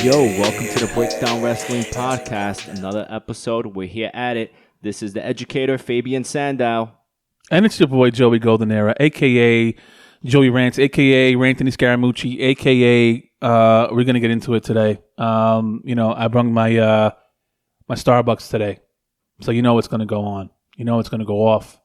Welcome to the Breakdown Wrestling Podcast. Another episode. We're here at it. This is the educator, Fabian Sandow. And it's your boy, Joey Goldenera, a.k.a. Joey Rants, a.k.a. Ranthony Scaramucci, a.k.a. We're going to get into it today. I brought my my Starbucks today. So you know what's going to go on. You know it's going to go off.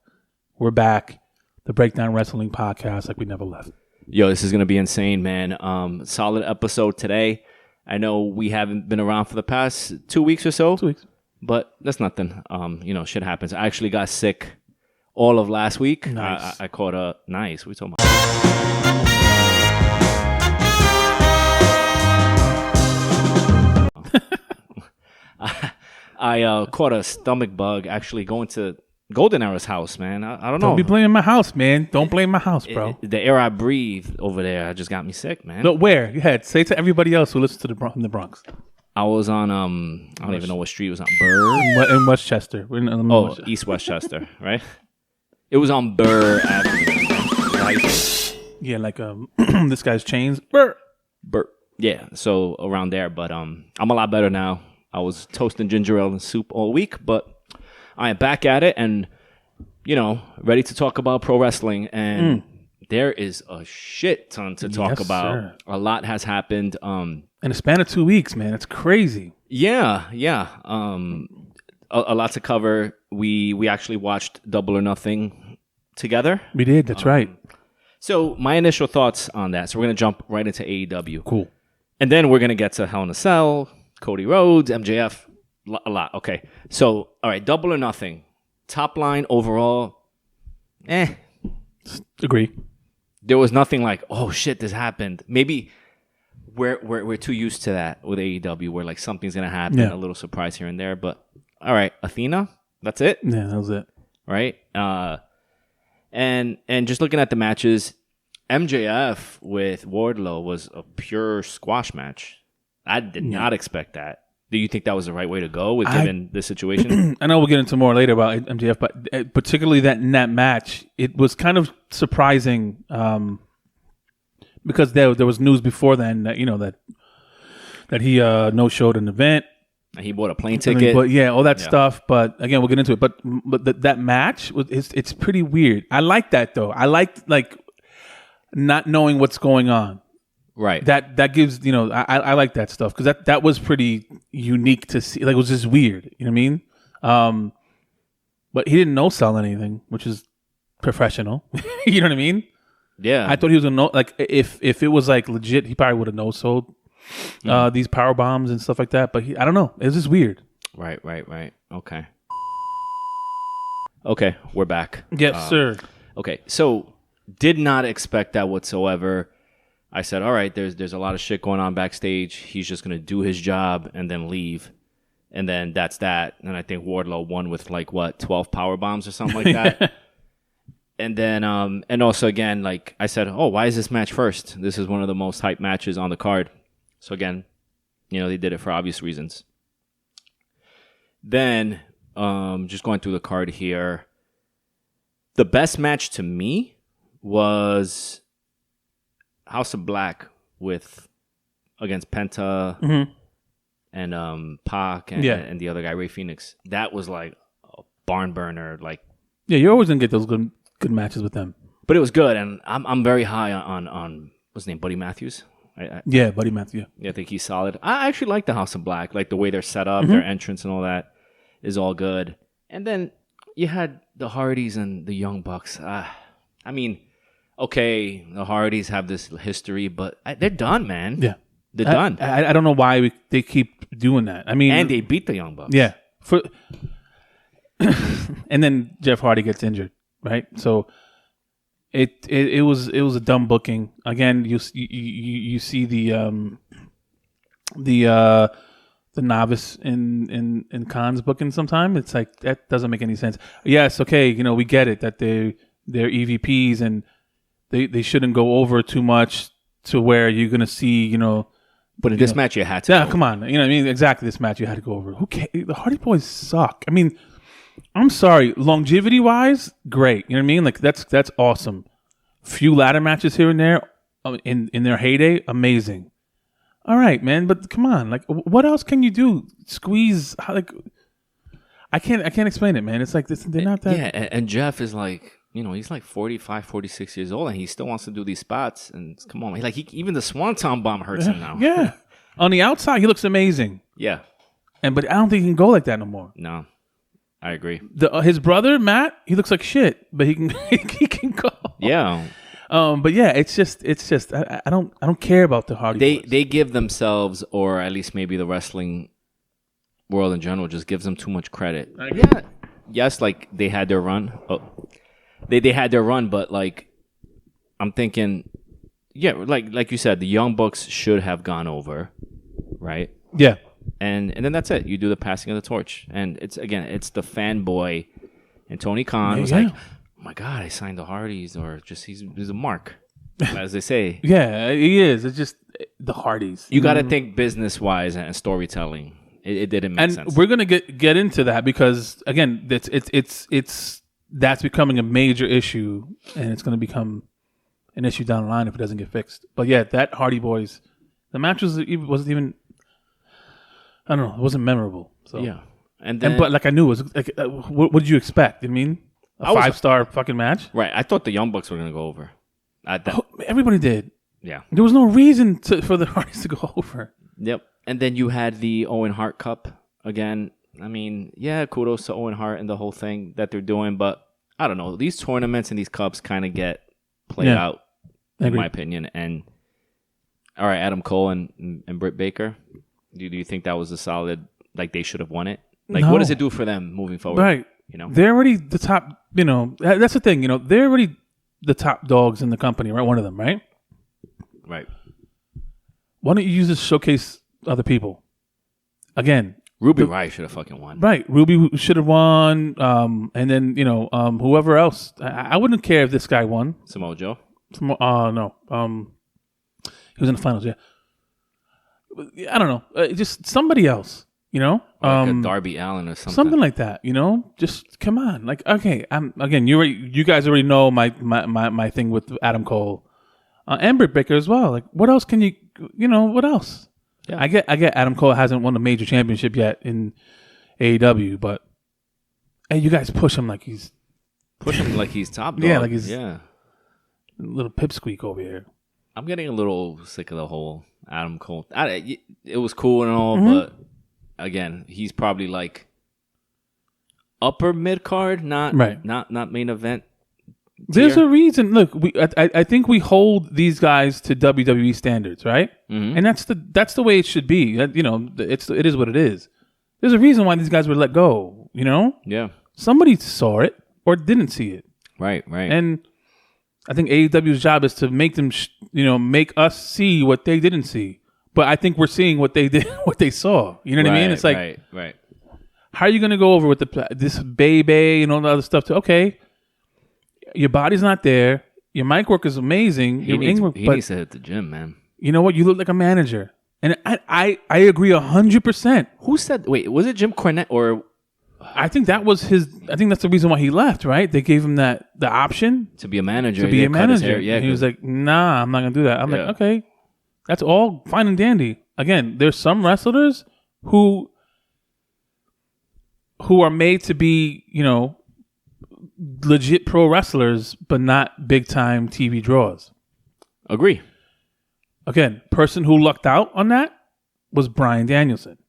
We're back. The Breakdown Wrestling Podcast like we never left. Yo, this is going to be insane, man. Solid episode today. I know we haven't been around for the past 2 weeks or so. 2 weeks. But that's nothing. Shit happens. I actually got sick all of last week. Nice. I caught a... Nice. What are you talking about? I caught a stomach bug actually going to Goldenera's house, man. I don't know. Don't be blaming my house, man. Don't blame my house, bro. The air I breathe over there just got me sick, man. No, where? Go ahead. Say it to everybody else who listens to the Bronx. I was on, I don't even know what street it was on. Burr? In Westchester. East Westchester, right? It was on Burr Avenue. Right? Yeah, like this guy's chains. Burr. Yeah, so around there. But I'm a lot better now. I was toasting ginger ale and soup all week, but I am back at it and, ready to talk about pro wrestling. And there is a shit ton to talk about. Sir. A lot has happened. In a span of 2 weeks, man. It's crazy. Yeah. A lot to cover. We actually watched Double or Nothing together. We did. That's right. So my initial thoughts on that. So we're going to jump right into AEW. Cool. And then we're going to get to Hell in a Cell, Cody Rhodes, MJF. A lot. Okay. So, all right. Double or Nothing. Top line overall. Agree. There was nothing like, oh shit, this happened. Maybe we're too used to that with AEW, where like something's gonna happen, a little surprise here and there. But all right, Athena, that's it. Yeah, that was it. Right. And just looking at the matches, MJF with Wardlow was a pure squash match. I did not expect that. Do you think that was the right way to go given this situation? I know we'll get into more later about MJF, but particularly in that match, it was kind of surprising because there was news before then that that he no-showed an event. He bought a plane ticket. All that stuff. But again, we'll get into it. But that match, it's pretty weird. I like that, though. I like not knowing what's going on. Right. That gives, I like that stuff because that was pretty unique to see. Like, it was just weird. You know what I mean? But he didn't no-sell anything, which is professional. You know what I mean? Yeah. I thought he was going to like, if it was like legit, he probably would have no-sold these power bombs and stuff like that. But I don't know. It was just weird. Right. Okay, we're back. Yes, sir. Okay, so did not expect that whatsoever. I said, all right, there's a lot of shit going on backstage. He's just going to do his job and then leave. And then that's that. And I think Wardlow won with 12 power bombs or something like that. And then, and also again, like I said, oh, why is this match first? This is one of the most hyped matches on the card. So again, they did it for obvious reasons. Then, just going through the card here, the best match to me was House of Black against Penta and Pac and the other guy, Rey Fenix. That was like a barn burner. Yeah, you're always gonna get those good matches with them. But it was good, and I'm very high on what's his name, Buddy Matthews. Buddy Matthews. Yeah, I think he's solid. I actually like the House of Black, like the way they're set up, their entrance and all that is all good. And then you had the Hardys and the Young Bucks. Okay, the Hardys have this history, but they're done, man. Yeah. They're done. I don't know why they keep doing that. And they beat the Young Bucks. Yeah. And then Jeff Hardy gets injured, right? So it was a dumb booking. Again, you see the novice in Khan's booking sometime. It's like that doesn't make any sense. Yes, okay, we get it that they're EVPs and they shouldn't go over too much to where you're gonna see, But in this match, you had to. Yeah, come on. You know what I mean? Exactly, this match you had to go over. Who cares? The Hardy Boys suck. I mean, I'm sorry. Longevity-wise, great. You know what I mean? Like, that's awesome. Few ladder matches here and there in their heyday, amazing. All right, man, but come on, like, what else can you do? Squeeze, like, I can't explain it, man. It's like this. They're not that. Yeah, and Jeff is like, he's like 45, 46 years old, and he still wants to do these spots. And come on, even the Swanton bomb hurts him now. Yeah, on the outside, he looks amazing. Yeah, but I don't think he can go like that no more. No, I agree. His brother Matt, he looks like shit, but he can he can go. Yeah. But yeah, it's just I don't care about the Hardy Boys. They give themselves, or at least maybe the wrestling world in general, just gives them too much credit. Yeah, yes, like they had their run. Oh, they had their run, but like I'm thinking, yeah, like you said, the Young Bucks should have gone over, right? Yeah, and then that's it. You do the passing of the torch, and it's the fanboy, and Tony Khan was like, oh my God, I signed the Hardys, or just he's a mark, as they say. Yeah, he is. It's just the Hardys. You got to think business wise and storytelling. It didn't make sense. And we're gonna get into that because again, it's that's becoming a major issue, and it's gonna become an issue down the line if it doesn't get fixed. But yeah, that Hardy Boys, the match wasn't even. I don't know. It wasn't memorable. So yeah, but like I knew it was like, what did you expect? I mean. A 5-star fucking match? Right. I thought the Young Bucks were going to go over. Everybody did. Yeah. There was no reason for the Hardys to go over. Yep. And then you had the Owen Hart Cup again. I mean, yeah, kudos to Owen Hart and the whole thing that they're doing. But I don't know. These tournaments and these cups kind of get played out, in my opinion. And all right, Adam Cole and Britt Baker. Do you think that was a solid, like they should have won it? Like, what does it do for them moving forward? Right. They're already the top, that's the thing, they're already the top dogs in the company, right? One of them, right? Right. Why don't you use this to showcase other people? Again. Ruby Riott should have fucking won. Right. Ruby should have won. And then, whoever else. I wouldn't care if this guy won. Samoa Joe? No. He was in the finals, yeah. I don't know. Just somebody else. Like a Darby Allin or something. Something like that, Just come on. Like, okay, you guys already know my thing with Adam Cole. And Britt Baker as well. Like, what else can you what else? Yeah. I get Adam Cole hasn't won a major championship yet in AEW, but hey, you guys push him like he's top dog. Yeah, like he's a little pipsqueak over here. I'm getting a little sick of the whole Adam Cole. It was cool and all, but again, he's probably like upper mid card, not main event. There's a reason. Look, I think we hold these guys to WWE standards, right? Mm-hmm. And that's the way it should be. It is what it is. There's a reason why these guys were let go. Yeah. Somebody saw it or didn't see it. Right. And I think AEW's job is to make them, make us see what they didn't see. But I think we're seeing what they did, what they saw. You know what I mean? It's like, right. How are you going to go over with this baby and all the other stuff? Okay, your body's not there. Your mic work is amazing. He needs to hit the gym, man. You know what? You look like a manager, and I agree 100%. Who said? Wait, was it Jim Cornette or? I think that was his. I think that's the reason why he left. Right? They gave him the option to be a manager. Yeah, and he was like, "Nah, I'm not going to do that." I'm like, okay. That's all fine and dandy. Again, there's some wrestlers who are made to be, legit pro wrestlers, but not big time TV draws. Agree. Again, person who lucked out on that was Bryan Danielson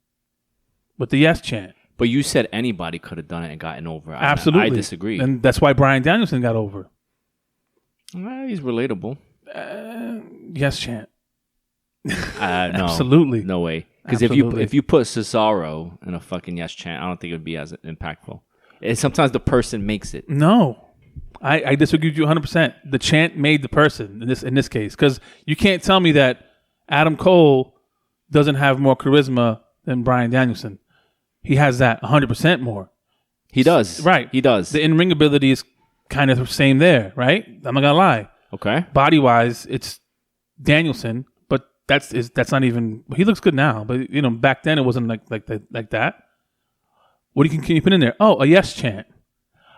with the yes chant. But you said anybody could have done it and gotten over. Absolutely. I disagree. And that's why Bryan Danielson got over. He's relatable. Yes chant. No, absolutely, no way. Because if you put Cesaro in a fucking yes chant, I don't think it would be as impactful. Sometimes the person makes it. No, I disagree with you 100%. The chant made the person in this case, because you can't tell me that Adam Cole doesn't have more charisma than Bryan Danielson. He has that 100% more. He does, right? He does. The in-ring ability is kind of the same there, right? I'm not gonna lie. Okay. Body wise, it's Danielson. That's not even. He looks good now, but back then it wasn't like that. What can you put in there? Oh, a yes chant.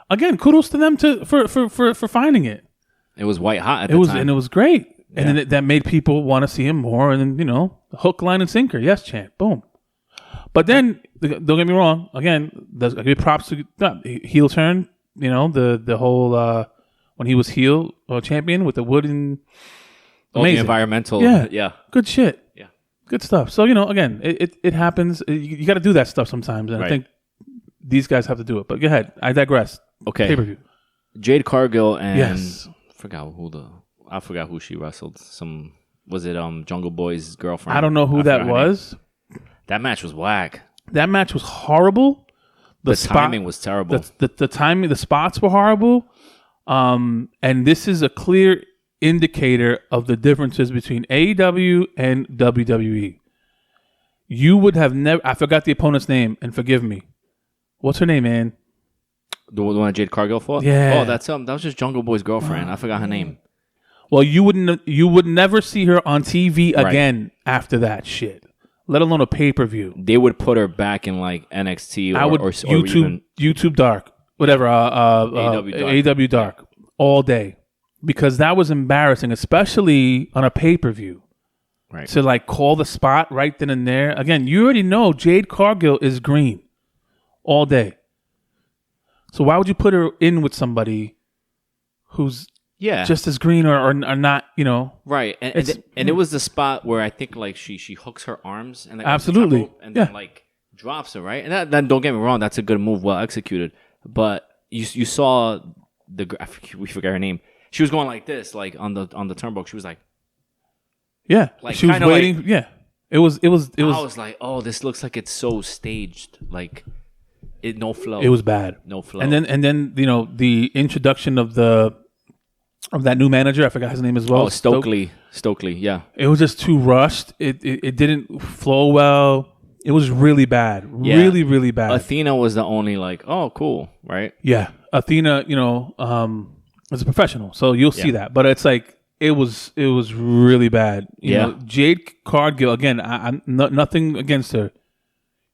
Again, kudos to them for finding it. It was white hot at the time, and it was great, and then that made people want to see him more. And then Hook, line, and sinker. Yes, champ. Boom. But then, don't get me wrong. Again, I give props to heel turn. You know, the whole when he was heel champion with the wooden. Amazing. The environmental. Yeah. Good shit. Yeah. Good stuff. So, you know, again, it happens. You got to do that stuff sometimes. And I think these guys have to do it. But go ahead. I digress. Okay. Pay-per-view. Jade Cargill and yes. I forgot who she wrestled. Was it Jungle Boy's girlfriend? I don't know who that was. That match was whack. That match was horrible. The timing was terrible. The timing, the spots were horrible. And this is a clear indicator of the differences between AEW and WWE. You would have never. I forgot the opponent's name, and forgive me. What's her name, man? The one that Jade Cargill fought? Yeah. Oh, that was just Jungle Boy's girlfriend. I forgot her name. Well, you would never see her on TV again after that shit. Let alone a pay-per-view. They would put her back in like NXT or YouTube Dark, whatever, AEW Dark all day, because that was embarrassing, especially on a pay-per-view. Right. To like call the spot right then and there. Again, you already know Jade Cargill is green all day. So why would you put her in with somebody who's just as green or not, you know? Right. And it was the spot where I think like she hooks her arms and like absolutely and then like drops her, right? And that don't get me wrong, that's a good move, well executed. But you saw we forgot her name. She was going like this, like on the turnbuckle. She was like like she was waiting. Like, it was. I was like, oh, this looks like it's so staged. Like no flow. It was bad. No flow. And then you know the introduction of that new manager. I forgot his name as well. Oh, Stokely. Yeah. It was just too rushed. It didn't flow well. It was really bad. Yeah. Really, really bad. Athena was the only like, oh, cool, right? Yeah, Athena. You know, is a professional, so you'll see that. But it's like. It was really bad. You know, Jade Cargill, again, I'm nothing against her.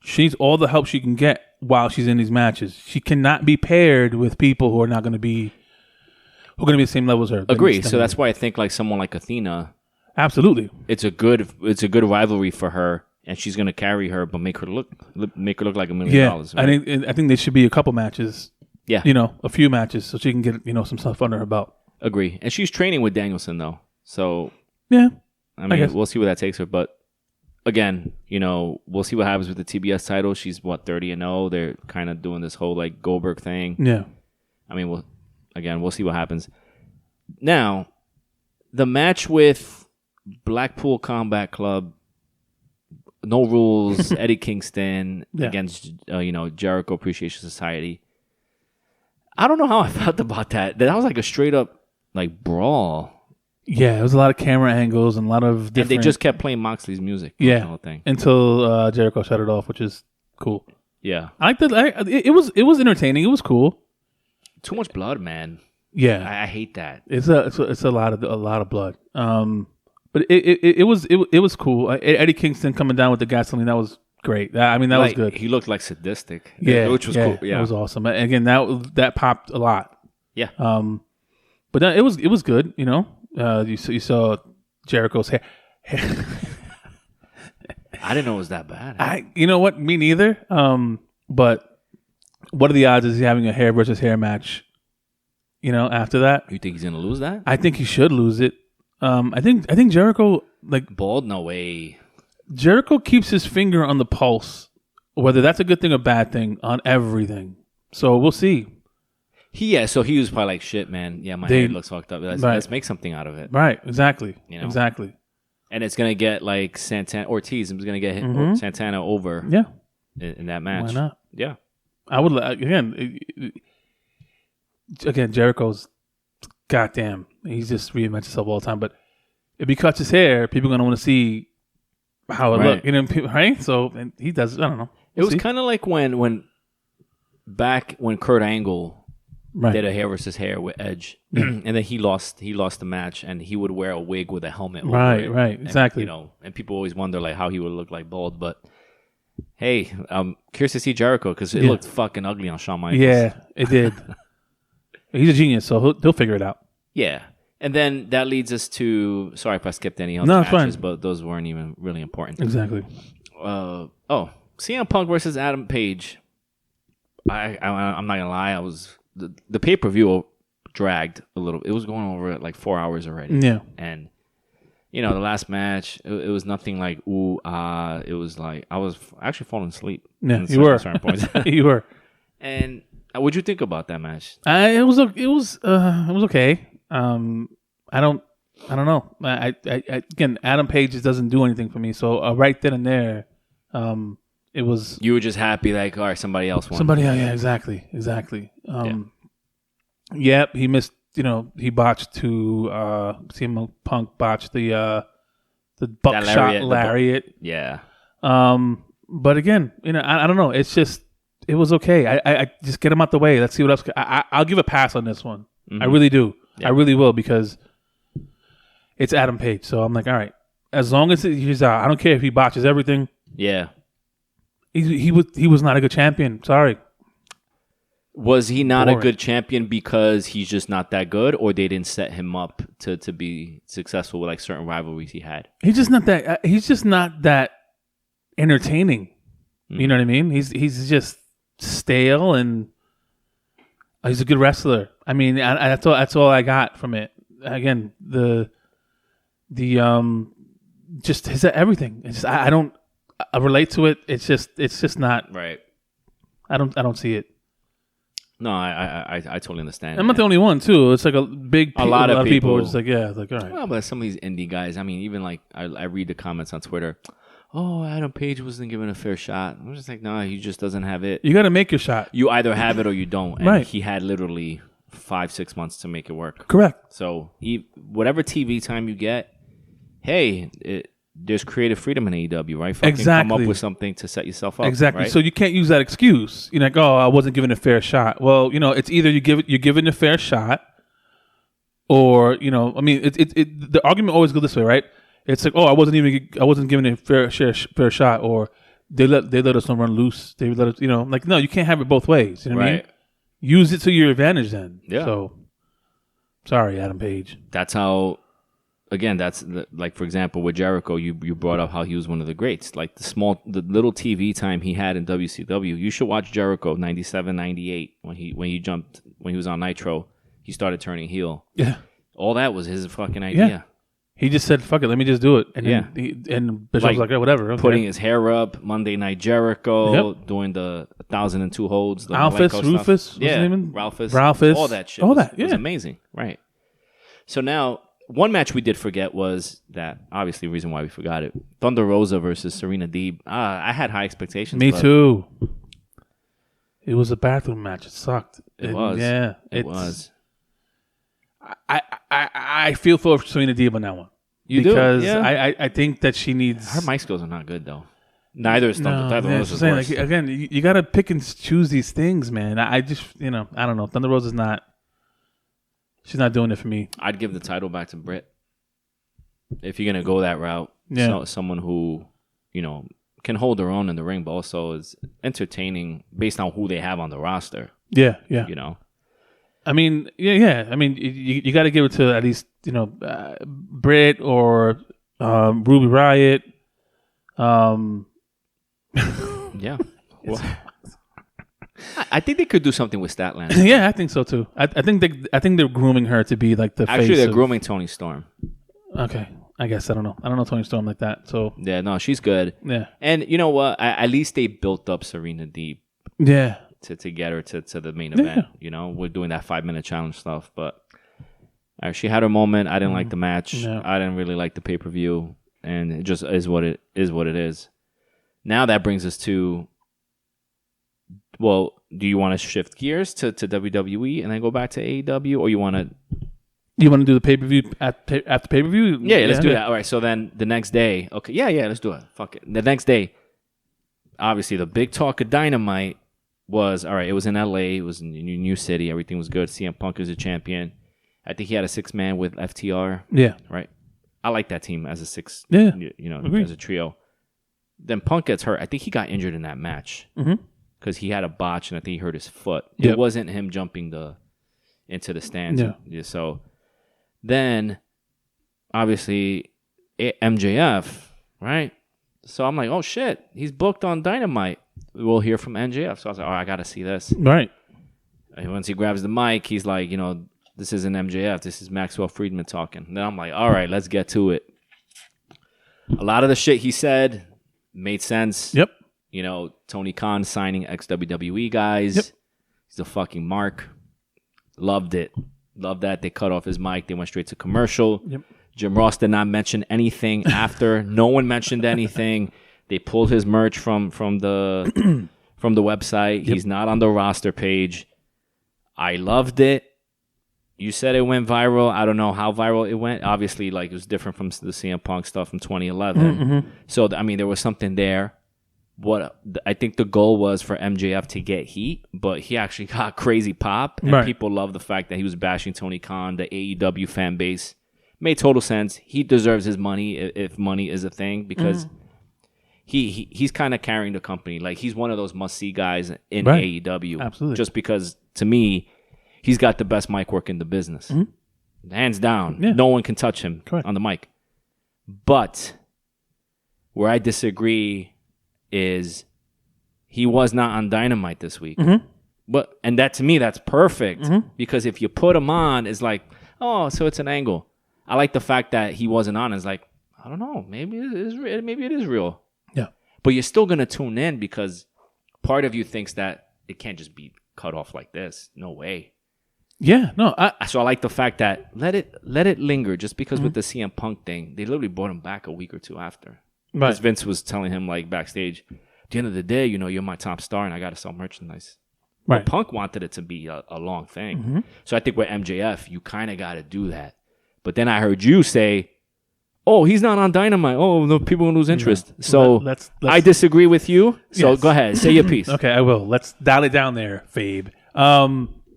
She needs all the help she can get while she's in these matches. She cannot be paired with people who are not going to be the same level as her. Agree. So that's why I think like someone like Athena, absolutely, it's a good rivalry for her, and she's going to carry her, but make her look like $1 million. Right? I think there should be a couple matches. Yeah, you know, a few matches so she can get some stuff under her belt. Agree. And she's training with Danielson, though. So, yeah. I mean, we'll see where that takes her. But, again, you know, we'll see what happens with the TBS title. She's, 30-0. They're kind of doing this whole, like, Goldberg thing. Yeah. I mean, we'll see what happens. Now, the match with Blackpool Combat Club, No Rules, Eddie Kingston against, Jericho Appreciation Society. I don't know how I felt about that. That was like a straight-up like brawl. Yeah, it was a lot of camera angles and a lot of different... And they just kept playing Moxley's music. Yeah, the whole thing. Until Jericho shut it off, which is cool. Yeah, I liked it. It was entertaining. It was cool. Too much blood, man. Yeah, I hate that. It's a lot of blood. But it was cool. Eddie Kingston coming down with the gasoline, that was great. I mean, that was good. He looked like sadistic. Yeah, which was cool. Yeah, that was awesome. Again, that popped a lot. Yeah. But it was good. You know, you saw Jericho's hair. I didn't know it was that bad. You know what? Me neither. But what are the odds is he having a hair versus hair match? You know, after that, you think he's gonna lose that? I think he should lose it. I think Jericho bald. No way. Jericho keeps his finger on the pulse, whether that's a good thing or bad thing, on everything. So we'll see. So he was probably like, shit, man. Yeah, my head looks fucked up. Let's make something out of it. Right, exactly. You know? Exactly. And it's going to get like Ortiz is going to get Santana over in that match. Why not? Yeah. I would, again, Jericho's, goddamn, he's just reinvented himself all the time. But if he cuts his hair, people are going to want to see how it looked, you know, right? So, and he does. I don't know. It was kind of like when Kurt Angle did a hair versus hair with Edge, and then he lost the match, and he would wear a wig with a helmet. Right, exactly. And, and people always wonder like how he would look like bald, but hey, I'm curious to see Jericho because it looked fucking ugly on Shawn Michaels. Yeah, it did. He's a genius, so he'll figure it out. Yeah. And then that leads us to, sorry if I skipped any other matches, but those weren't even really important. Exactly. CM Punk versus Adam Page. I'm not gonna lie, the pay-per-view dragged a little. It was going over like 4 hours already. Yeah. And the last match, it was nothing like ooh ah. It was like I was actually falling asleep. Yeah, you were. Certain points. You were. And what'd you think about that match? It was okay. I don't know. I again, Adam Page just doesn't do anything for me. So right then and there, it was. You were just happy, like, all right, somebody else won. Yeah, exactly. Yep, he missed. He botched CM Punk botched the buckshot lariat. Yeah. But again, I don't know. It's just it was okay. I just get him out the way. Let's see what else. I'll give a pass on this one. Mm-hmm. I really do. Yeah. I really will because it's Adam Page. So I'm like, all right. As long as he's out, I don't care if he botches everything. Yeah. He was not a good champion. Sorry. Was he not a good champion because he's just not that good, or they didn't set him up to be successful with like certain rivalries he had? He's just not that. He's just not that entertaining. Mm-hmm. You know what I mean? He's just stale, and he's a good wrestler. I mean, that's all I got from it. Again, the just his everything. It's just, I don't relate to it. It's just not right. I don't see it. No, I totally understand. I'm not the only one too. It's like a lot of people are just like, yeah, like all right. Well, but some of these indie guys, I mean, even like I read the comments on Twitter. Oh, Adam Page wasn't given a fair shot. I'm just like, no, he just doesn't have it. You got to make your shot. You either have it or you don't. And right. He had literally 5-6 months to make it work. Correct. So whatever TV time you get, hey, there's creative freedom in AEW, right? Fucking exactly. Come up with something to set yourself up. Exactly. Right? So you can't use that excuse. You're like, oh, I wasn't given a fair shot. Well, it's either you're given a fair shot, or I mean, the argument always goes this way, right? It's like, oh, I wasn't given a fair shot, or they let us run loose. They let us, like, no, you can't have it both ways. You know what I mean? Use it to your advantage then. Yeah. So, sorry, Adam Page. That's how. Again, that's like, for example, with Jericho, you brought up how he was one of the greats. Like the little TV time he had in WCW. You should watch Jericho 97, 98 when he was on Nitro. He started turning heel. Yeah, all that was his fucking idea. Yeah. He just said, "Fuck it, let me just do it." And and Bishop was like, "Oh, whatever." Okay. Putting his hair up, Monday Night Jericho, doing the 1,002 holds, the Rufus, Ralphus, all that shit. Was amazing, right? So now, one match we did forget was that, obviously, reason why we forgot it: Thunder Rosa versus Serena Deeb. I had high expectations. Me too. It was a bathroom match. It sucked. It was. Yeah, it was. I feel for Serena Deeb on that one. Because I think that she needs. Her mic skills are not good though. Neither is Thunder Rosa's worse. Like, again, you got to pick and choose these things, man. I just I don't know. Thunder Rosa's not. She's not doing it for me. I'd give the title back to Britt if you're gonna go that route. Yeah. So, someone who can hold their own in the ring, but also is entertaining based on who they have on the roster. Yeah. I mean, I mean, you got to give it to at least Britt or Ruby Riott. Yeah. Well, I think they could do something with Statlander. Yeah, I think so too. I think they're grooming her to be like the face. Actually, they're grooming Toni Storm. Okay, I guess I don't know Toni Storm like that. So yeah, no, she's good. Yeah, and you know what? At least they built up Serena Deeb. Yeah. To get her to the main event. We're doing that 5-minute challenge stuff, but she had her moment. I didn't like the match. No. I didn't really like the pay-per-view, and it just is what it is. Now that brings us to, well, do you want to shift gears to WWE and then go back to AEW, or you want to do the pay-per-view after pay-per-view? Yeah, let's do that. All right, so then the next day, okay, yeah, let's do it. Fuck it. The next day, obviously the big talk of Dynamite was, all right, it was in LA, it was in New City, everything was good. CM Punk is a champion. I think he had a 6-man with FTR. Yeah. Right? I like that team as a 6, Agreed. as a trio. Then Punk gets hurt. I think he got injured in that match because he had a botch and I think he hurt his foot. It wasn't him jumping into the stands. Yeah. So Then, obviously, MJF, right? So I'm like, oh shit, he's booked on Dynamite. We'll hear from MJF. So I was like, oh, I got to see this. Right. And once he grabs the mic, he's like, this isn't MJF. This is Maxwell Friedman talking. And then I'm like, all right, let's get to it. A lot of the shit he said made sense. Yep. Tony Khan signing ex-WWE guys. Yep. He's a fucking mark. Loved it. Loved that. They cut off his mic. They went straight to commercial. Yep. Jim Ross did not mention anything after. No one mentioned anything. They pulled his merch from the website. Yep. He's not on the roster page. I loved it. You said it went viral. I don't know how viral it went. Obviously, it was different from the CM Punk stuff from 2011. Mm-hmm. So, there was something there. What I think the goal was for MJF to get heat, but he actually got crazy pop. And people love the fact that he was bashing Tony Khan, the AEW fan base. Made total sense. He deserves his money if money is a thing because he's kind of carrying the company. He's one of those must-see guys in AEW. Absolutely. Just because, to me, he's got the best mic work in the business. Mm-hmm. Hands down. Yeah. No one can touch him on the mic. But where I disagree is he was not on Dynamite this week. Mm-hmm. And that, to me, that's perfect. Because if you put him on, it's like, oh, so it's an angle. I like the fact that he wasn't on. It's like, I don't know. Maybe it is real. Yeah. But you're still going to tune in because part of you thinks that it can't just be cut off like this. No way. Yeah. No. So I like the fact that let it linger just because with the CM Punk thing, they literally brought him back a week or two after. Because Vince was telling him backstage, at the end of the day, you're my top star and I got to sell merchandise. Right. But Punk wanted it to be a long thing. Mm-hmm. So I think with MJF, you kind of got to do that. But then I heard you say, oh, he's not on Dynamite. Oh, no, people will lose interest. No. So let's I disagree with you. So go ahead. Say your piece. Okay, I will. Let's dial it down there, Fabe.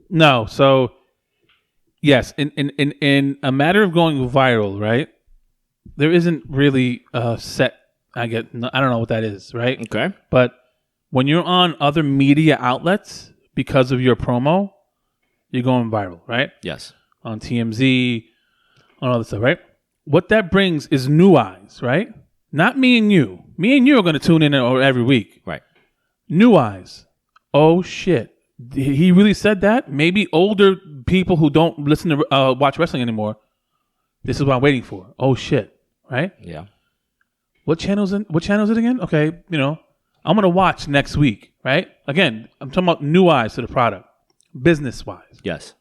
No. So, yes, in a matter of going viral, right, there isn't really a set, I don't know what that is, right? Okay. But when you're on other media outlets because of your promo, you're going viral, right? Yes. On TMZ, on all this stuff, right? What that brings is new eyes, right? Not me and you. Me and you are going to tune in every week. Right. New eyes. Oh, shit. He really said that? Maybe older people who don't listen to watch wrestling anymore, this is what I'm waiting for. Oh, shit. Right? Yeah. What channel is it again? Okay, I'm going to watch next week, right? Again, I'm talking about new eyes to the product, business-wise. Yes.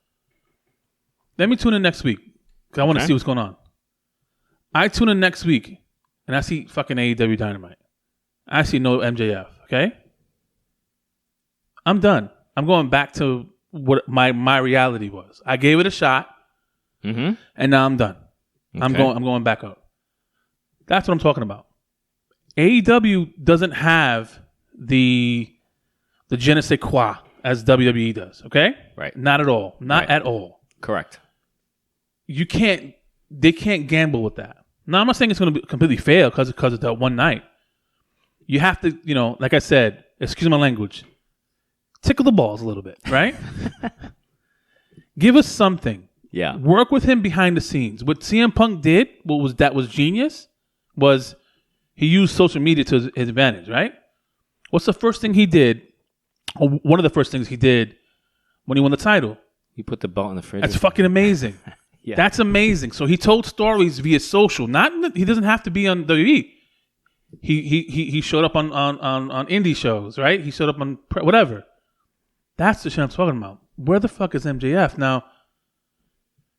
Let me tune in next week because I want to see what's going on. I tune in next week and I see fucking AEW Dynamite. I see no MJF, okay? I'm done. I'm going back to what my reality was. I gave it a shot, and now I'm done. Okay. I'm going back up. That's what I'm talking about. AEW doesn't have the je ne sais quoi as WWE does, okay? Right. Not at all. Not at all. Correct. They can't gamble with that. Now, I'm not saying it's going to completely fail because of that one night. You have to, like I said, excuse my language, tickle the balls a little bit, right? Give us something. Yeah. Work with him behind the scenes. What CM Punk did, that was genius, was he used social media to his advantage, right? What's the first thing he did? Or one of the first things he did when he won the title? He put the belt in the fridge. That's fucking amazing. Yeah. That's amazing. So he told stories via social. He doesn't have to be on WWE. He showed up on indie shows, right? He showed up on whatever. That's the shit I'm talking about. Where the fuck is MJF? Now,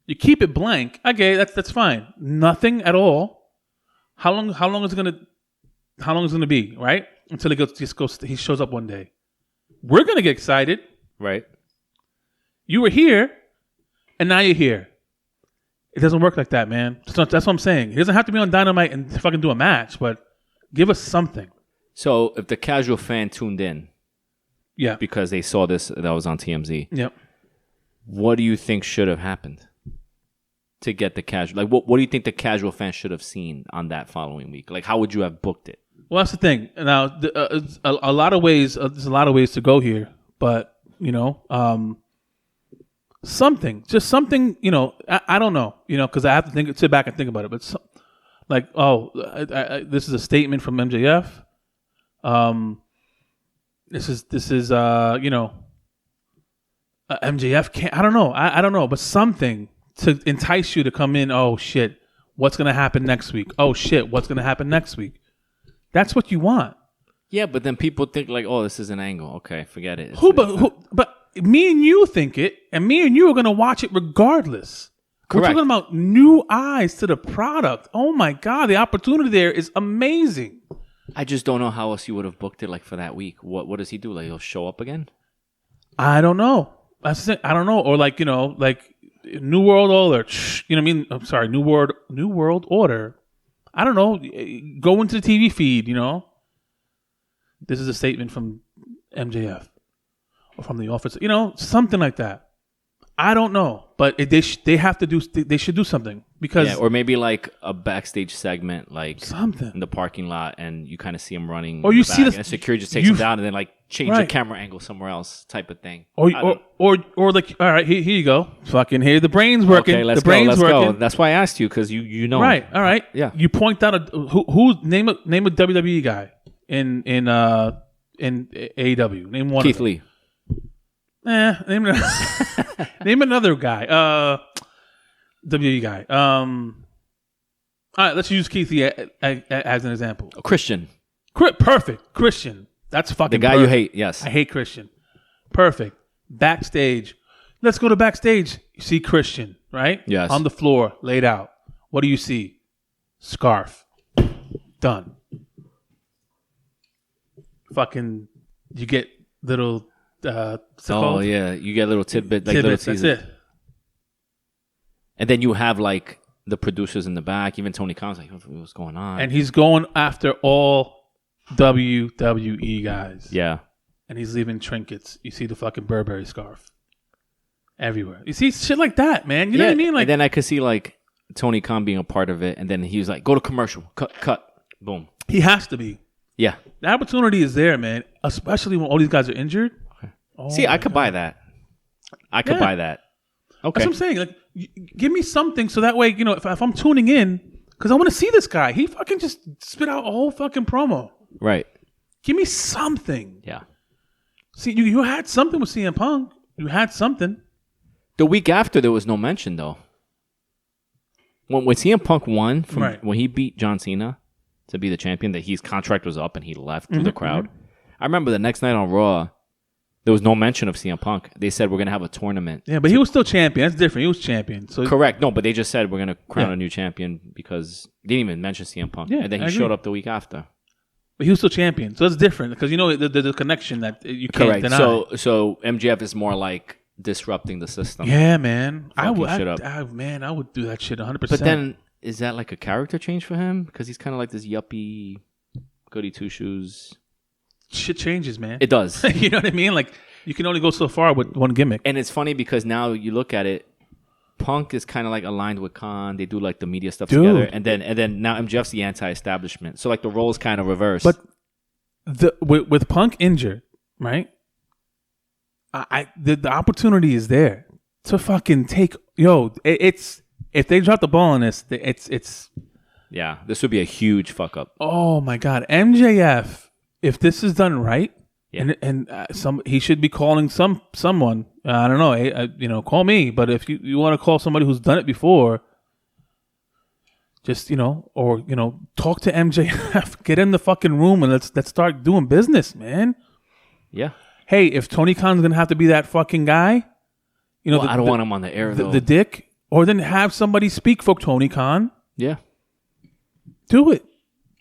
you keep it blank. Okay, that's fine. Nothing at all. How long is it gonna be, right? Until he shows up one day. We're gonna get excited. Right. You were here, and now you're here. It doesn't work like that, man. That's what I'm saying. He doesn't have to be on Dynamite and fucking do a match, but give us something. So if the casual fan tuned in, because they saw this that was on TMZ, what do you think should have happened to get the casual? What do you think the casual fan should have seen on that following week? How would you have booked it? Well, that's the thing. Now, a lot of ways. There's a lot of ways to go here, but just something. I don't know. Because I have to sit back and think about it. But this is a statement from MJF. This is MJF can't. I don't know. I don't know, but something to entice you to come in. Oh shit, what's gonna happen next week? Oh shit, what's gonna happen next week? That's what you want. Yeah, but then people think like, oh, this is an angle. Okay, forget it. But me and you think it, and me and you are gonna watch it regardless. Correct. We're talking about new eyes to the product. Oh my god, the opportunity there is amazing. I just don't know how else you would have booked it like for that week. What does he do? Like he'll show up again? I don't know. I don't know. Or like New World Order. You know what I mean? I'm sorry, New World Order. I don't know. Go into the TV feed. This is a statement from MJF or from the office. Something like that. I don't know, but they have to do. They should do something because or maybe like a backstage segment, like something in the parking lot, and you kind of see him running, or you see and security just takes him down, and then like change the camera angle somewhere else, type of thing. Or like, all right, here you go, fucking here the brain's working. Okay, let's go. That's why I asked you because you know. Right, all right, yeah. You point out who name a WWE guy in AEW. Name one. Keith Lee. Name another guy. WWE guy. All right, let's use Keith Lee as an example. Christian. Perfect. Christian. That's fucking the guy perfect. You hate. Yes. I hate Christian. Perfect. Backstage. Let's go to backstage. You see Christian, right? Yes. On the floor, laid out. What do you see? Scarf. Done. Fucking, you get little... oh yeah, you get a little tidbit, like tidbits, little teasers. That's it. And then you have like the producers in the back. Even Tony Khan's like, "What's going on?" And he's going after all WWE guys. Yeah. And he's leaving trinkets. You see the fucking Burberry scarf everywhere. You see shit like that, man. You know what I mean? Like, and then I could see like Tony Khan being a part of it, and then he was like, "Go to commercial, cut, boom." He has to be. Yeah. The opportunity is there, man. Especially when all these guys are injured. Oh, see, I could buy that. I could buy that. Okay. That's what I'm saying. Like, give me something so that way, if I'm tuning in, because I want to see this guy. He fucking just spit out a whole fucking promo. Right. Give me something. Yeah. See, you had something with CM Punk. You had something. The week after, there was no mention, though. When CM Punk won, when he beat John Cena to be the champion, that his contract was up and he left to the crowd. I remember the next night on Raw, there was no mention of CM Punk. They said we're going to have a tournament. Yeah, but he was still champion. That's different. He was champion. So correct. No, but they just said we're going to crown a new champion because they didn't even mention CM Punk. Yeah, and then he showed up the week after. But he was still champion. So it's different because the connection that you can't deny. So MJF is more like disrupting the system. Yeah, man. I would do that shit 100%. But then is that like a character change for him? Because he's kind of like this yuppie goody two shoes. Shit changes, man. It does. You know what I mean? Like, you can only go so far with one gimmick. And it's funny because now you look at it, Punk is kind of like aligned with Khan. They do like the media stuff together, and then now MJF's the anti-establishment. So like the roles kind of reverse. But with Punk injured, right? The opportunity is there to fucking take. It's if they drop the ball on this, it's. Yeah, this would be a huge fuck up. Oh my God, MJF. If this is done right, and he should be calling someone. I don't know, call me. But if you want to call somebody who's done it before, just talk to MJF, get in the fucking room, and let's start doing business, man. Yeah. Hey, if Tony Khan's gonna have to be that fucking guy, I don't want him on the air though. The dick, or then have somebody speak for Tony Khan. Yeah. Do it.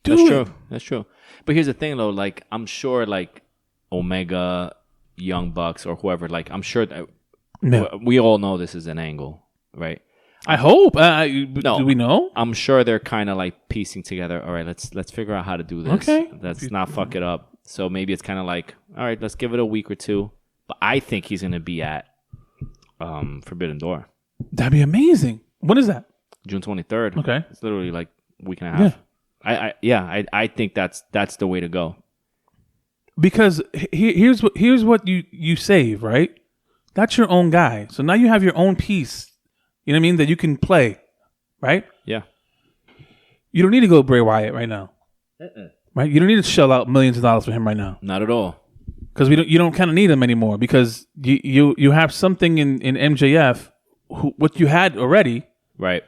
That's true. But here's the thing, though. Like, I'm sure, like, Omega, Young Bucks, or whoever, like, I'm sure that we all know this is an angle, right? I hope. Do we know? I'm sure they're kind of, like, piecing together, all right, let's figure out how to do this. Okay. Let's not fuck it up. So maybe it's kind of like, all right, let's give it a week or two. But I think he's going to be at Forbidden Door. That'd be amazing. When is that? June 23rd. Okay. It's literally, like, a week and a half. Yeah. I think that's the way to go. Because here's what you save, right? That's your own guy. So now you have your own piece. You know what I mean? That you can play, right? Yeah. You don't need to go Bray Wyatt right now, right? You don't need to shell out millions of dollars for him right now. Not at all. Because you don't kind of need him anymore because you have something in MJF, what you had already. Right.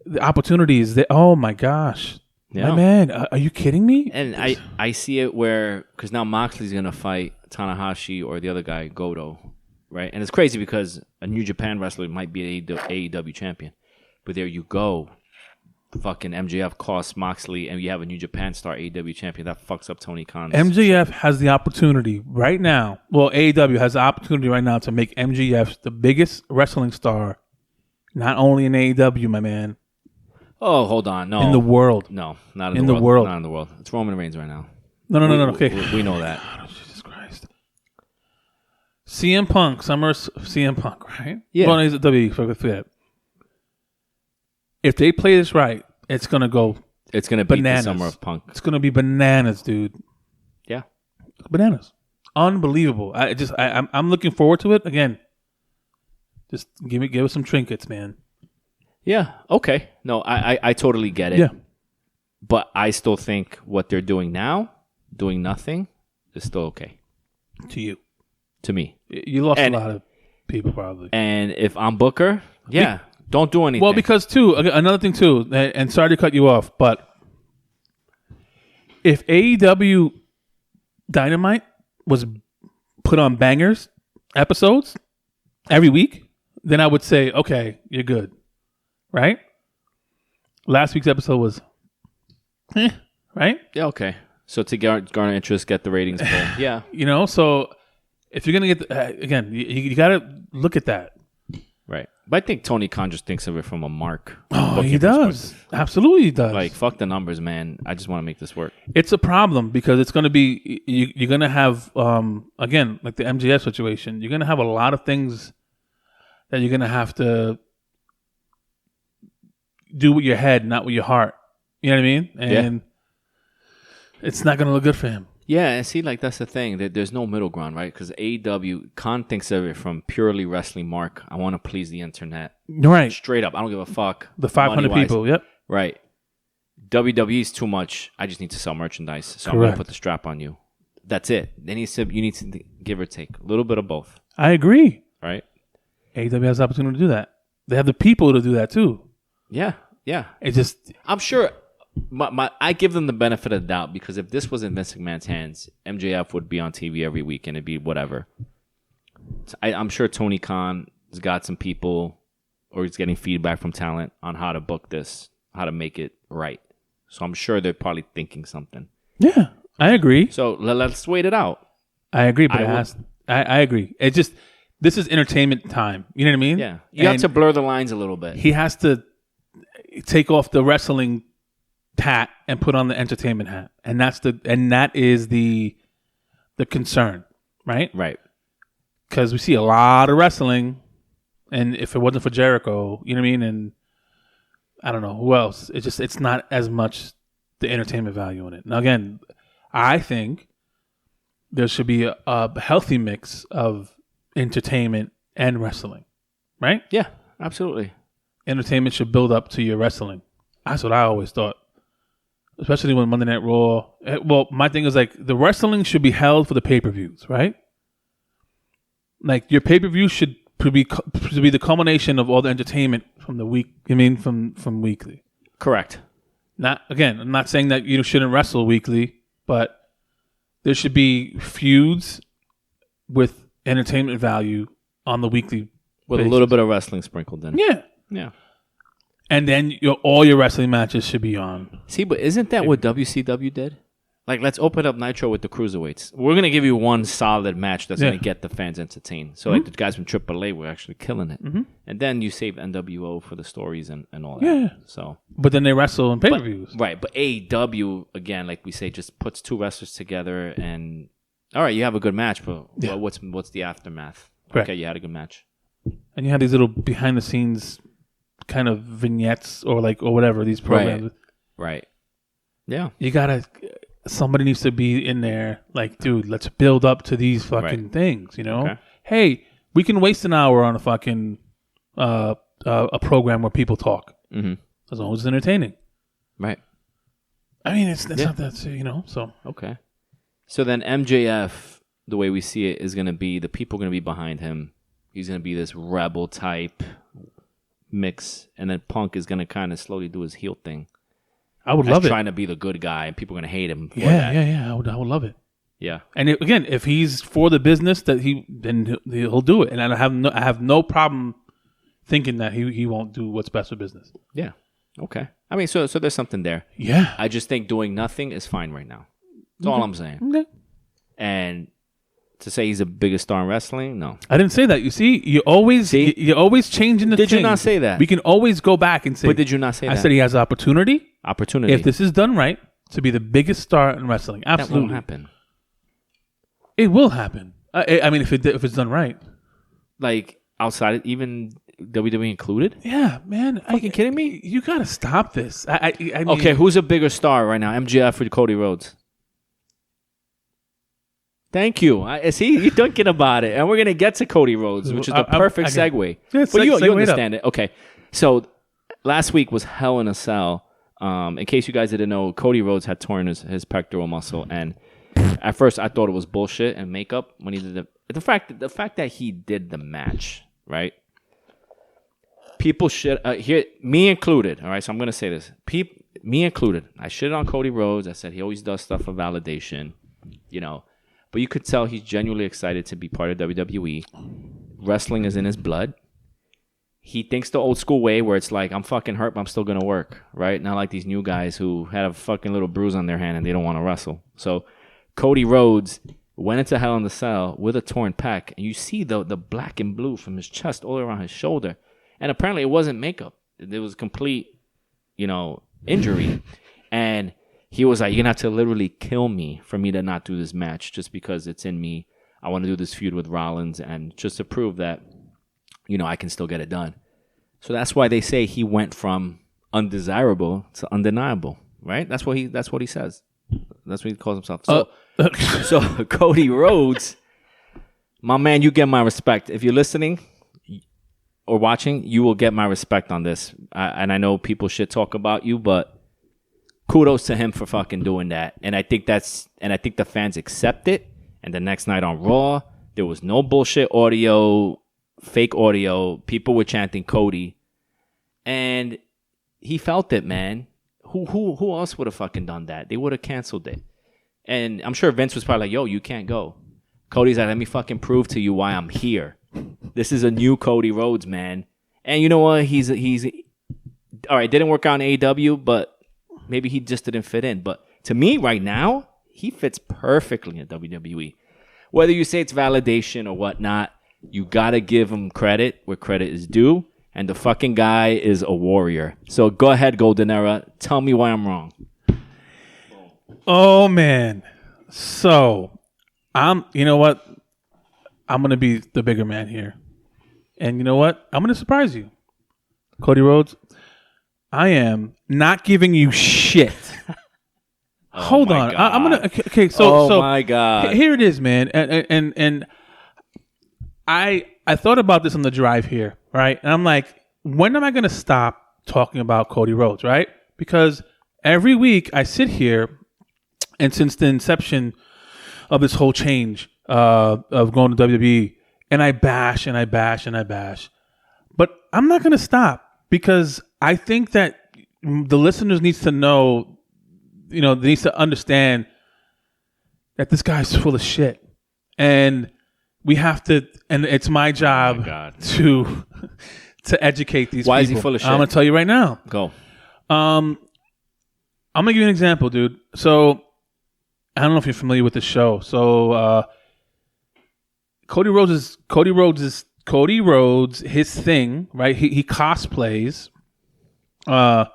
The opportunities that, oh my gosh. Yeah. My man, are you kidding me? And I see it where, because now Moxley's going to fight Tanahashi or the other guy, Goto, right? And it's crazy because a New Japan wrestler might be an AEW champion. But there you go. Fucking MJF costs Moxley, and you have a New Japan star AEW champion. That fucks up Tony Khan's MJF has the opportunity right now. Well, AEW has the opportunity right now to make MJF the biggest wrestling star, not only in AEW, my man. Oh, hold on. No. In the world. No, not in the world. Not in the world. It's Roman Reigns right now. No. Okay. We know that. Oh, Jesus Christ. CM Punk, CM Punk, right? Yeah. Well, he's a WWE, so forget it. If they play this right, it's going to go It's going to be the bananas. summer of Punk. It's going to be bananas, dude. Yeah. Bananas. Unbelievable. I'm looking forward to it. Again, just give us some trinkets, man. Yeah. Okay. No, I totally get it. Yeah. But I still think what they're doing now, doing nothing, is still okay. To you. To me. You lost a lot of people, probably. And if I'm Booker, don't do anything. Well, because, too, another thing, too, and sorry to cut you off, but if AEW Dynamite was put on bangers episodes every week, then I would say, okay, you're good. Right? Last week's episode was, right? Yeah, okay. So to garner interest, get the ratings pull. Yeah. You know, so if you're going to get, again, you got to look at that. Right. But I think Tony Khan just thinks of it from a mark. Oh, he does. Absolutely he does. Like, fuck the numbers, man. I just want to make this work. It's a problem because it's going to be, you're going to have, again, like the MJF situation, you're going to have a lot of things that you're going to have to do with your head, not with your heart. You know what I mean? And it's not going to look good for him. Yeah, and see, like, that's the thing. There's no middle ground, right? Because AEW, Khan thinks of it from purely wrestling mark. I want to please the internet. Right. Straight up. I don't give a fuck. The 500 people, yep. Right. WWE's too much. I just need to sell merchandise. So I'm going to put the strap on you. That's it. You need to give or take. A little bit of both. I agree. Right? AEW has the opportunity to do that. They have the people to do that, too. Yeah. It just... I'm sure... I give them the benefit of the doubt because if this was in Vince McMahon's hands, MJF would be on TV every week and it'd be whatever. I'm sure Tony Khan has got some people or he's getting feedback from talent on how to book this, how to make it right. So I'm sure they're probably thinking something. Yeah, I agree. So let's wait it out. I agree, but I agree. It just, this is entertainment time. You know what I mean? Yeah. You have to blur the lines a little bit. He has to take off the wrestling hat and put on the entertainment hat, and that is the concern, right? Right. Because we see a lot of wrestling, and if it wasn't for Jericho, you know what I mean, and I don't know who else. It's not as much the entertainment value in it. Now again, I think there should be a healthy mix of entertainment and wrestling, right? Yeah, absolutely. Entertainment should build up to your wrestling. That's what I always thought. Especially when Monday Night Raw. Well, my thing is like the wrestling should be held for the pay-per-views, right? Like your pay-per-view should be the culmination of all the entertainment from the week. I mean, from weekly. Correct. I'm not saying that you shouldn't wrestle weekly, but there should be feuds with entertainment value on the weekly. With a little bit of wrestling sprinkled in. Yeah. And then all your wrestling matches should be on. See, but isn't that what WCW did? Like, let's open up Nitro with the cruiserweights. We're going to give you one solid match that's going to get the fans entertained. So, like, the guys from AAA were actually killing it. Mm-hmm. And then you save NWO for the stories and all that. Yeah. So, but then they wrestle in pay-per-views. Right. But AEW, again, like we say, just puts two wrestlers together and, all right, you have a good match, but well, what's the aftermath? Correct. Okay, you had a good match. And you have these little behind-the-scenes kind of vignettes or whatever these programs. Right. Yeah. You gotta. Somebody needs to be in there. Like, dude, let's build up to these fucking things. You know. Okay. Hey, We can waste an hour on a fucking a program where people talk, as long as it's entertaining. Right. I mean, it's not that, so. Okay. So then MJF, the way we see it, is going to be, the people are going to be behind him. He's going to be this rebel type mix, and then Punk is going to kind of slowly do his heel thing. I would love it. Trying to be the good guy, and people are going to hate him for that. that. Yeah. I would love it. Yeah. And again, if he's for the business, then he'll do it. And I have no problem thinking that he won't do what's best for business. Yeah. Okay. I mean, so there's something there. Yeah. I just think doing nothing is fine right now. That's all I'm saying. Okay. And to say he's the biggest star in wrestling, no. I didn't say that. You see, you're always changing the thing. Did you not say that? We can always go back and say. But did you not say that? I said he has opportunity. Opportunity. If this is done right, to be the biggest star in wrestling. Absolutely. That won't happen. It will happen. I mean, if it's done right. Like, outside, even WWE included? Yeah, man. Fucking kidding me? You got to stop this. I mean, okay, who's a bigger star right now, MJF or Cody Rhodes? Thank you. See, you're thinking about it. And we're going to get to Cody Rhodes, which is the perfect segue. Yeah, but you understand it. Okay. So last week was Hell in a Cell. In case you guys didn't know, Cody Rhodes had torn his pectoral muscle. And at first I thought it was bullshit and makeup when he did the fact that he did the match, right? People should, here, me included, all right? So I'm going to say this. Me included. I shitted on Cody Rhodes. I said he always does stuff for validation, But you could tell he's genuinely excited to be part of WWE. Wrestling is in his blood. He thinks the old school way where it's like, I'm fucking hurt, but I'm still going to work, right? Not like these new guys who had a fucking little bruise on their hand and they don't want to wrestle. So Cody Rhodes went into Hell in the Cell with a torn pec, and you see the black and blue from his chest all around his shoulder. And apparently it wasn't makeup. It was complete, injury. And he was like, you're going to have to literally kill me for me to not do this match just because it's in me. I want to do this feud with Rollins and just to prove that, I can still get it done. So that's why they say he went from undesirable to undeniable, right? That's what he says. That's what he calls himself. So Cody Rhodes, my man, you get my respect. If you're listening or watching, you will get my respect on this. And I know people should talk about you, but kudos to him for fucking doing that. And I think the fans accept it. And the next night on Raw, there was no bullshit audio, fake audio. People were chanting Cody. And he felt it, man. Who else would have fucking done that? They would have canceled it. And I'm sure Vince was probably like, yo, you can't go. Cody's like, let me fucking prove to you why I'm here. This is a new Cody Rhodes, man. And you know what? He's all right, didn't work out in AEW, but maybe he just didn't fit in. But to me, right now, he fits perfectly in WWE. Whether you say it's validation or whatnot, you got to give him credit where credit is due. And the fucking guy is a warrior. So go ahead, Goldenera. Tell me why I'm wrong. Oh, man. So, you know what? I'm going to be the bigger man here. And you know what? I'm going to surprise you. Cody Rhodes, I am not giving you shit. Hold on. I'm going to... Okay, so my God. Here it is, man. And I thought about this on the drive here, right? And I'm like, when am I going to stop talking about Cody Rhodes, right? Because every week I sit here, and since the inception of this whole change of going to WWE, and I bash and I bash and I bash. But I'm not going to stop because I think that the listeners needs to know, needs to understand that this guy's full of shit. And we have to, and it's my job to educate these people. Why is he full of shit? I'm going to tell you right now. Go. I'm going to give you an example, dude. So, I don't know if you're familiar with the show. So, Cody Rhodes, his thing, right? He cosplays Homelander,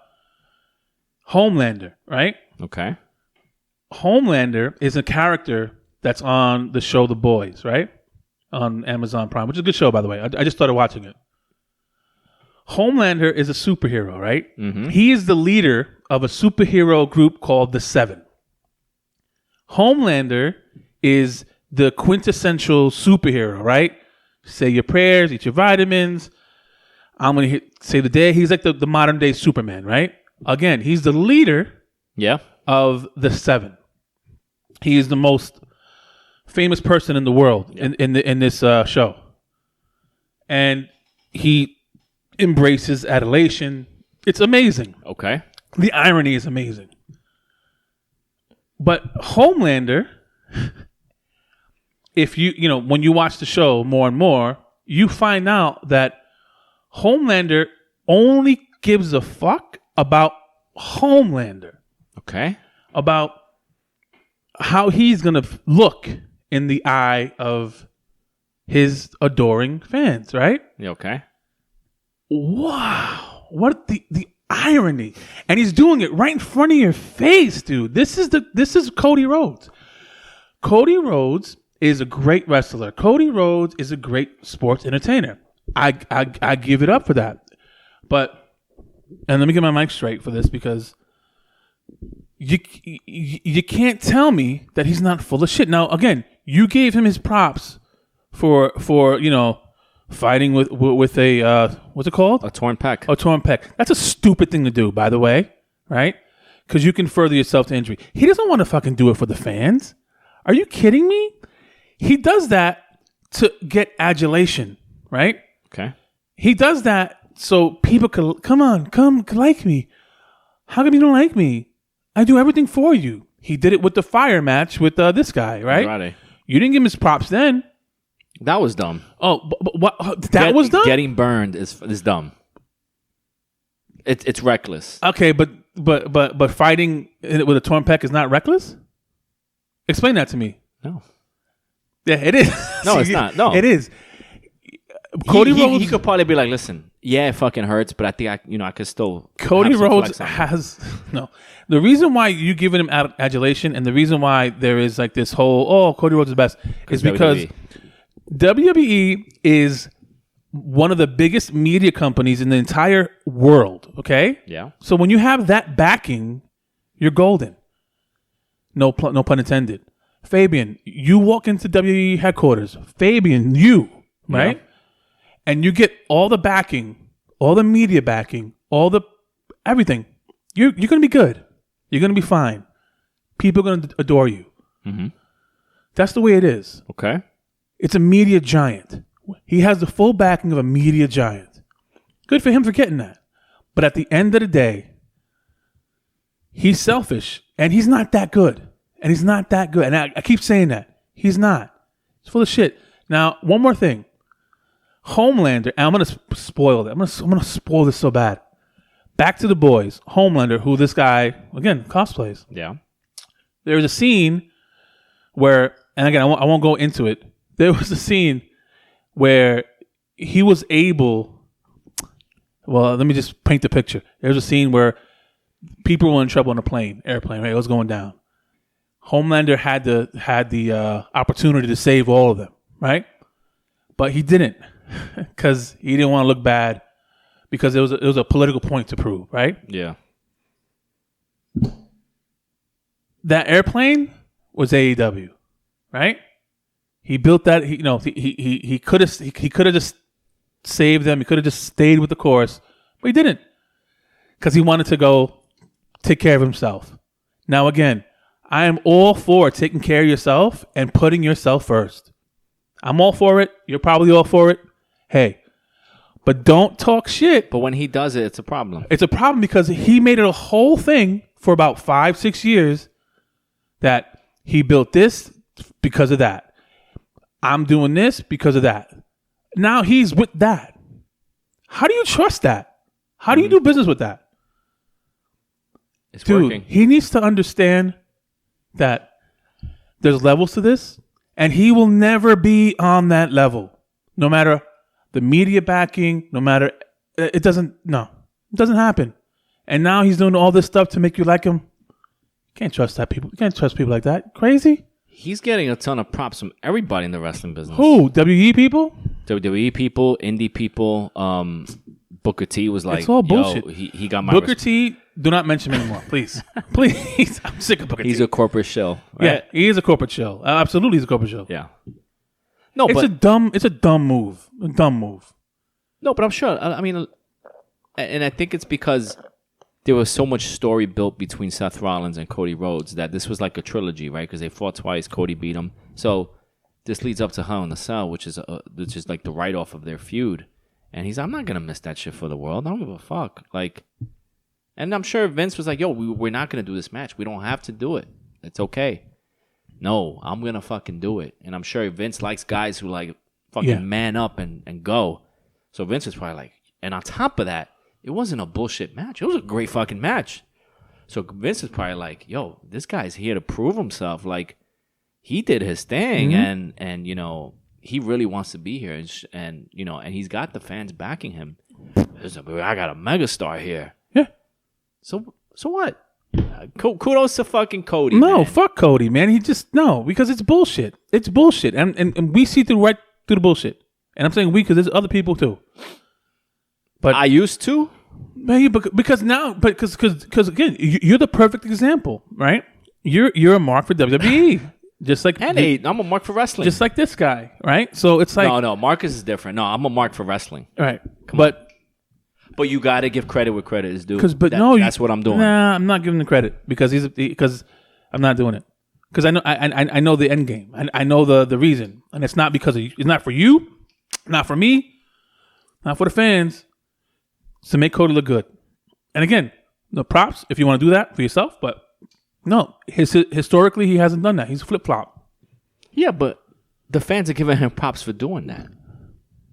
right? Okay. Homelander is a character that's on the show The Boys, right? On Amazon Prime, which is a good show, by the way. I just started watching it. Homelander is a superhero, right? Mm-hmm. He is the leader of a superhero group called the Seven. Homelander is the quintessential superhero, right? say your prayers, eat your vitamins. I'm going to save the day. He's like the modern day Superman, right? Again, he's the leader of the 7. He is the most famous person in the world in this show. And he embraces adulation. It's amazing. Okay. The irony is amazing. But Homelander, if when you watch the show more and more, you find out that Homelander only gives a fuck about Homelander. Okay. About how he's going to look in the eye of his adoring fans, right? Yeah, okay. Wow. What the irony. And he's doing it right in front of your face, dude. This is Cody Rhodes. Cody Rhodes is a great wrestler. Cody Rhodes is a great sports entertainer. I give it up for that. But, and let me get my mic straight for this, because you can't tell me that he's not full of shit. Now, again, you gave him his props for fighting with a what's it called? A torn pec. A torn pec. That's a stupid thing to do, by the way, right? Because you can further yourself to injury. He doesn't want to fucking do it for the fans. Are you kidding me? He does that to get adulation, right? Okay. He does that so people could come like me. How come you don't like me? I do everything for you. He did it with the fire match with this guy, right? Andrade. You didn't give him his props then. That was dumb. Oh, but what? That was dumb? Getting burned is dumb. It's reckless. Okay, but fighting with a torn pec is not reckless? Explain that to me. No. Yeah, it is. No, it's not. No, it is. Cody Rhodes. He could probably be like, listen, yeah, it fucking hurts, but I think I could still. Cody Rhodes has no. The reason why you giving him adulation, and the reason why there is like this whole Cody Rhodes is the best is because WWE is one of the biggest media companies in the entire world. Okay. Yeah. So when you have that backing, you're golden. No pun intended. Fabian, you walk into WWE headquarters. Fabian, right? Yeah. And you get all the backing, all the media backing, all the everything. You're going to be good. You're going to be fine. People are going to adore you. Mm-hmm. That's the way it is. Okay. It's a media giant. He has the full backing of a media giant. Good for him for getting that. But at the end of the day, he's selfish, and he's not that good. And he's not that good. And I keep saying that. He's not. He's full of shit. Now, one more thing. Homelander, and I'm going to spoil it. I'm going to spoil this so bad. Back to the boys. Homelander, who this guy, again, cosplays. Yeah. There was a scene where, and again, I won't go into it. There was a scene where he was able, well, let me just paint the picture. There was a scene where people were in trouble on a airplane, right? It was going down. Homelander had the opportunity to save all of them, right? But he didn't, because he didn't want to look bad, because it was a political point to prove, right? Yeah. That airplane was AEW, right? He built that. He could have just saved them. He could have just stayed with the course, but he didn't, because he wanted to go take care of himself. Now again, I am all for taking care of yourself and putting yourself first. I'm all for it. You're probably all for it. Hey, but don't talk shit. But when he does it, it's a problem. It's a problem because he made it a whole thing for about 5-6 years that he built this because of that. I'm doing this because of that. Now he's with that. How do you trust that? How do you do business with that? It's Dude, working. He needs to understand that there's levels to this, and he will never be on that level. No matter the media backing, no matter, it doesn't happen. And now he's doing all this stuff to make you like him. You can't trust that people. You can't trust people like that. Crazy. He's getting a ton of props from everybody in the wrestling business. Who? WWE people? WWE people, indie people. Booker T was like, it's all bullshit. He got my Booker T. Do not mention him anymore, please. Please. I'm sick of Booker T. He's a corporate shill. Right? Yeah, he is a corporate shill. Absolutely, he's a corporate shill. Yeah. No, it's a dumb move. A dumb move. No, but I'm sure. I mean, and I think it's because there was so much story built between Seth Rollins and Cody Rhodes that this was like a trilogy, right? Because they fought twice. Cody beat him. So this leads up to Hell in a Cell, which is like the write-off of their feud. And he's, I'm not going to miss that shit for the world. I don't give a fuck. Like, and I'm sure Vince was like, yo, we're not going to do this match. We don't have to do it. It's okay. No, I'm going to fucking do it. And I'm sure Vince likes guys who like fucking man up and go. So Vince was probably like, and on top of that, it wasn't a bullshit match. It was a great fucking match. So Vince is probably like, yo, this guy's here to prove himself. Like, he did his thing, and you know, he really wants to be here, and you know, and he's got the fans backing him. I got a megastar here. Yeah. So what? Kudos to fucking Cody. No, man. Fuck Cody, man. Because it's bullshit. It's bullshit, and we see through the bullshit. And I'm saying we because there's other people too. But I used to. Because again, you're the perfect example, right? You're a mark for WWE, just like I'm a mark for wrestling, just like this guy, right? So it's like no, Marcus is different. No, I'm a mark for wrestling, right? But you got to give credit where credit is due. That's what I'm doing. Nah, I'm not giving the credit because I'm not doing it because I know the end game. I know the reason, and it's not because it's not for you, not for me, not for the fans. To make Cody look good. And again, the props, if you want to do that for yourself, but no, historically he hasn't done that. He's flip-flop. Yeah, but the fans are giving him props for doing that.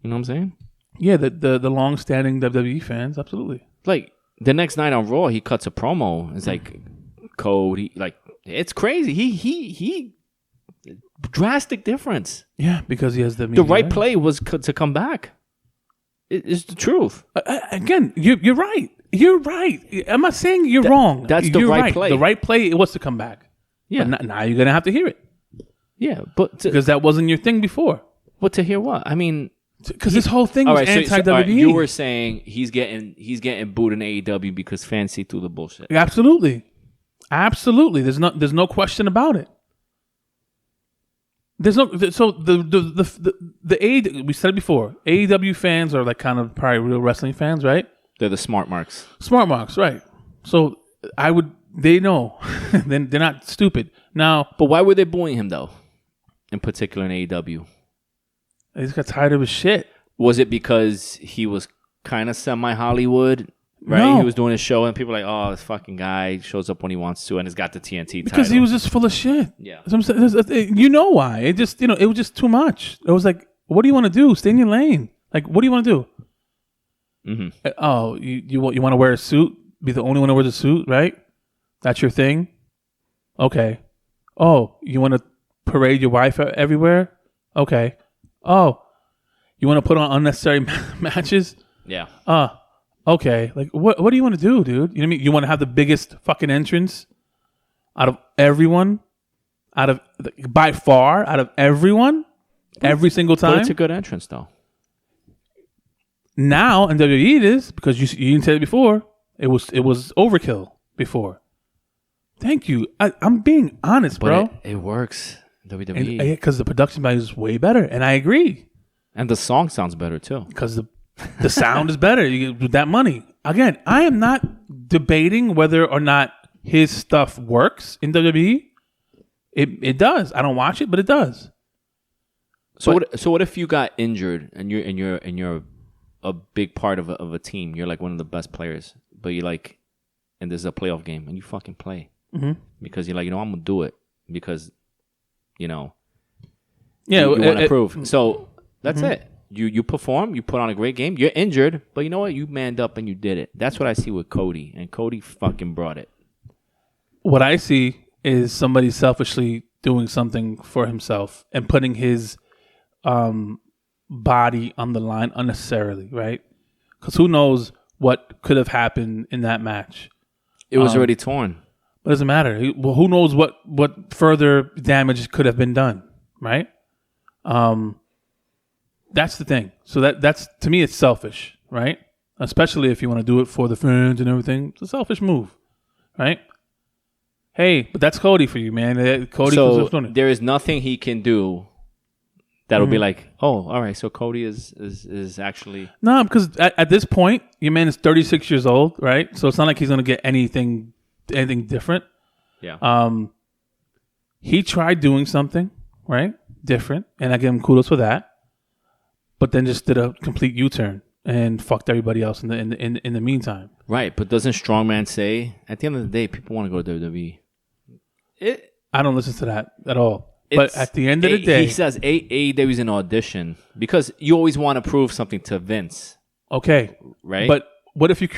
You know what I'm saying? Yeah, the long-standing WWE fans, absolutely. Like, the next night on Raw, he cuts a promo. It's like, Cody, like, it's crazy. He drastic difference. Yeah, because he has the right play was to come back. It's the truth. Again, you're right. You're right. I'm not saying you're wrong. That's the right play. The right play it was to come back. Yeah. But now you're gonna have to hear it. Yeah, but because that wasn't your thing before. But to hear what? I mean, because this whole thing was anti-WWE. You were saying he's getting booed in AEW because fans see through the bullshit. Absolutely. There's no question about it. There's no so the AEW, we said it before. AEW fans are like kind of probably real wrestling fans, right? They're the smart marks. Smart marks, right? So they know, then they're not stupid now. But why were they booing him though? In particular in AEW, they just got tired of his shit. Was it because he was kind of semi-Hollywood? Right, no. He was doing a show, and people were like, "Oh, this fucking guy shows up when he wants to, and has got the TNT because title." he was just full of shit. Yeah, you know why? It just it was just too much. It was like, what do you want to do? Stay in your lane. Like, what do you want to do? Mm-hmm. Oh, you want to wear a suit? Be the only one who wears a suit, right? That's your thing. Okay. Oh, you want to parade your wife everywhere? Okay. Oh, you want to put on unnecessary matches? Yeah. Okay, like what do you want to do, dude? You know what I mean? You want to have the biggest fucking entrance out of everyone, by far, out of everyone, every single time. But it's a good entrance, though. Now in WWE it is because you didn't say it before. It was overkill before. Thank you. I'm being honest, bro. It works. WWE because the production value is way better, and I agree. And the song sounds better too. Because the sound is better. You get with that money. Again, I am not debating whether or not his stuff works in WWE. It does. I don't watch it, but it does. So what if you got injured and you're a big part of a team? You're like one of the best players, but you like, and there's a playoff game and you fucking play because you're like, I'm gonna do it because, you want to prove. So that's it. You perform, you put on a great game, you're injured, but you know what? You manned up and you did it. That's what I see with Cody, and Cody fucking brought it. What I see is somebody selfishly doing something for himself and putting his body on the line unnecessarily, right? Because who knows what could have happened in that match. It was already torn. But it doesn't matter. Who knows what further damage could have been done, right? That's the thing. So that's to me, it's selfish, right? Especially if you want to do it for the fans and everything. It's a selfish move, right? Hey, but that's Cody for you, man. Cody. So there is nothing he can do that'll be like, oh, all right, so Cody is actually No, because at this point, your man is 36 years old, right? So it's not like he's gonna get anything different. yeah. He tried doing something, right? Different, and I give him kudos for that. But then just did a complete U-turn and fucked everybody else in the meantime. Right, but doesn't Strongman say at the end of the day, people want to go to WWE? I don't listen to that at all. But at the end of the day, he says AEW is an audition because you always want to prove something to Vince. Okay, right? But what if you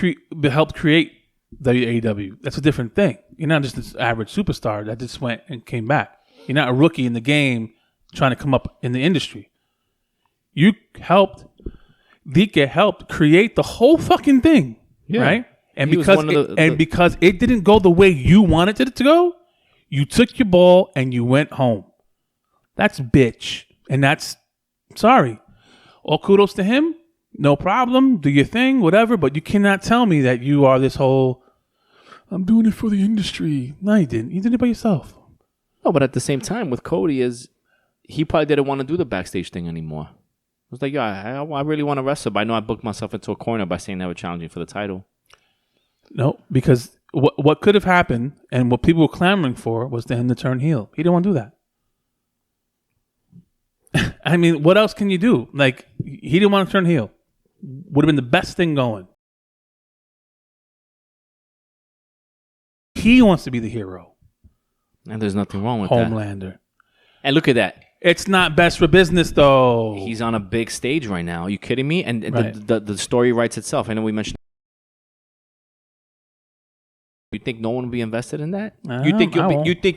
helped create AEW? That's a different thing. You're not just this average superstar that just went and came back. You're not a rookie in the game trying to come up in the industry. You helped. Dike helped create the whole fucking thing, right? And because it didn't go the way you wanted it to go, you took your ball and you went home. That's bitch, and that's sorry. All kudos to him. No problem. Do your thing, whatever. But you cannot tell me that you are this whole. I'm doing it for the industry. No, you didn't. You did it by yourself. No, but at the same time, with Cody, he probably didn't want to do the backstage thing anymore. It was like, yeah, I really want to wrestle, but I know I booked myself into a corner by saying they were challenging for the title. No, because what could have happened and what people were clamoring for was for him to turn heel. He didn't want to do that. I mean, what else can you do? Like, he didn't want to turn heel. Would have been the best thing going. He wants to be the hero. And there's nothing wrong with Homelander. that. And look at that. It's not best for business, though. He's on a big stage right now. Are you kidding me? And right. the story writes itself. I know we mentioned. You think no one will be invested in that? You think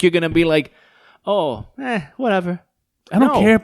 you're gonna be like, oh, whatever. I don't care.